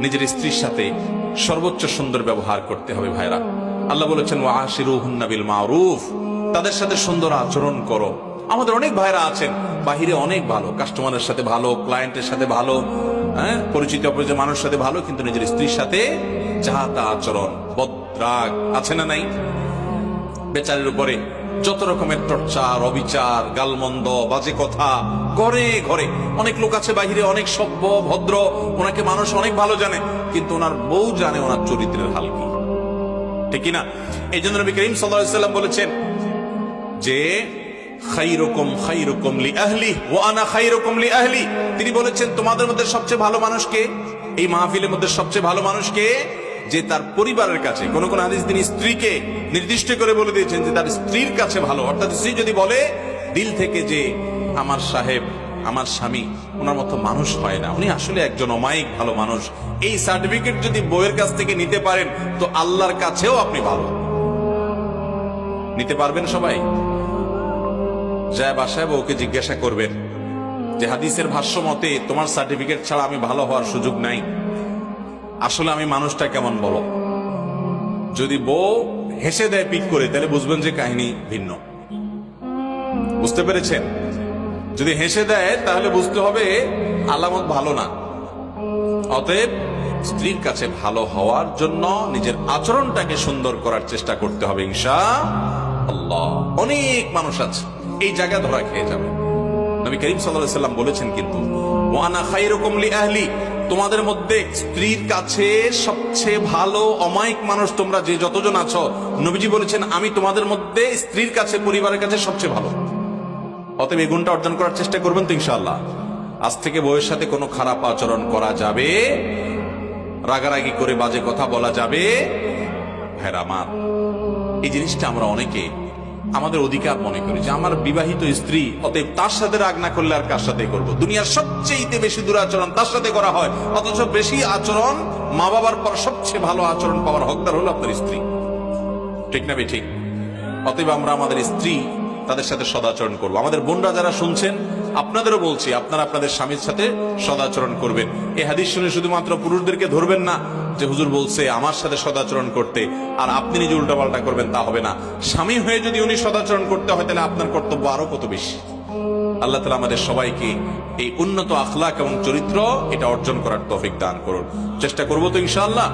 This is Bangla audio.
নিজের স্ত্রীর সাথে সর্বোচ্চ সুন্দর ব্যবহার করতে হবে ভাইরা। আল্লাহ বলেছেন ওয়াশিরুহুন্না বিল মারুফ, তাদের সাথে সুন্দর আচরণ করো। আমাদের অনেক ভাইরা আছেন বাহিরে অনেক ভালো, কাস্টমারের সাথে ভালো, ক্লায়েন্টের সাথে ভালো, পরিচিত অপরিচিত মানুষের সাথে ভালো, কিন্তু নিজের স্ত্রীর সাথে যা তা আচরণ, বদরাগ আছে না নাই? বেচারের উপরে যত রকমের টর্চার, অবিচার, গালমন্দ, বাজে কথা ঘরে ঘরে। অনেক লোক আছে বাহিরে অনেক সভ্য ভদ্র, ওনাকে মানুষ অনেক ভালো জানে, কিন্তু ওনার বউ জানে ওনার চরিত্রের হাল কি, ঠিক না? এই জন্য নবী করিম সাল্লাল্লাহু আলাইহি ওয়াসাল্লাম বলেছেন যে খায়রুকুম খায়রুকুম লিআহলি ওয়া আনা খায়রুকুম লিআহলি। তিনি বলেছেন তোমাদের মধ্যে সবচেয়ে ভালো মানুষ কে? এই মাহফিলের মধ্যে সবচেয়ে ভালো মানুষ কে? যে তার পরিবারের কাছে, কোন কোন হাদিস তিনি স্ত্রীকে নির্দিষ্ট করে বলে দিয়েছেন যে তার স্ত্রীর কাছে ভালো। অর্থাৎ স্ত্রী যদি বলে দিল থেকে যে আমার সাহেব, আমার স্বামী ওনার মতো মানুষ হয় না, উনি আসলে একজন অমায়িক ভালো মানুষ, এই সার্টিফিকেট যদি বউয়ের কাছ থেকে নিতে পারেন তো আল্লাহর কাছেও আপনি ভালো নিতে পারবেন। সবাই যায় বাসায় বউকে জিজ্ঞাসা করবেন যে হাদিসের ভাষ্য মতে তোমার সার্টিফিকেট ছাড়া আমি ভালো হওয়ার সুযোগ নাই, আসলে আমি মানুষটা কেমন বলো। যদি বউ হেসে দেয় পিক করে, তাহলে বুঝবেন যে কাহিনী ভিন্ন। বুঝতে পেরেছেন? যদি হেসে দেয় তাহলে বুঝতে হবে আলামত ভালো না। অতএব স্ত্রীর কাছে ভালো হওয়ার জন্য নিজের আচরণটাকে সুন্দর করার চেষ্টা করতে হবে ইনশাআল্লাহ। অনেক মানুষ আছে এই জায়গা ধরা খেয়ে যাবে। নবী করিম সাল্লাল্লাহু আলাইহি ওয়াসাল্লাম বলেছেন কিন্তু ওয়া আনা খায়রুকুম লিআহলি, তোমাদের মধ্যে স্ত্রীর কাছে সবচেয়ে ভালো অমায়িক মানুষ তোমরা যে যতজন আছো, নবীজি বলেছেন আমি তোমাদের মধ্যে স্ত্রীর কাছে, পরিবারের কাছে সবচেয়ে ভালো। অতএব এই গুণটা অর্জন করার চেষ্টা করবেন তো ইনশাআল্লাহ। আজ থেকে বউয়ের সাথে কোনো খারাপ আচরণ করা যাবে, রাগারাগি করে বাজে কথা বলা যাবে ভাইরা আমার। এই জিনিসটা আমরা অনেকে আমাদের অধিকার মনে করি যে আমার বিবাহিত স্ত্রী, অতএব তার সাথে রাগ না করলে আর কার সাথে করবো। দুনিয়ার সবচেয়ে বেশি দুরাচরণ তার সাথে করা হয়, অথচ বেশি আচরণ মা বাবার পর সবচেয়ে ভালো আচরণ পাওয়ার হকদার হলো আপনার স্ত্রী, ঠিক না? ঠিক। অতএব আমরা আমাদের স্ত্রী তাদের সাথে সদাচরণ করবো। আমাদের বোনরা যারা শুনছেন আপনাদেরও বলছি, আপনারা আপনাদের স্বামীর সাথে সদাচরণ করবেন। এই হাদিস শুনে শুধুমাত্র পুরুষদেরকে ধরবেন না যে হুজুর বলছে আমার সাথে সদাচরণ করতে, আর আপনি নিজে উল্টাপাল্টা করবেন, তা হবে না। স্বামী হয়ে যদি উনি সদাচরণ করতে হয় তাহলে আপনার কর্তব্য আরো কত বেশি। আল্লাহ তাআলা আমাদের সবাইকে এই উন্নত আখলাক এবং চরিত্র এটা অর্জন করার তৌফিক দান করুন। চেষ্টা করবো তো ইনশাআল্লাহ।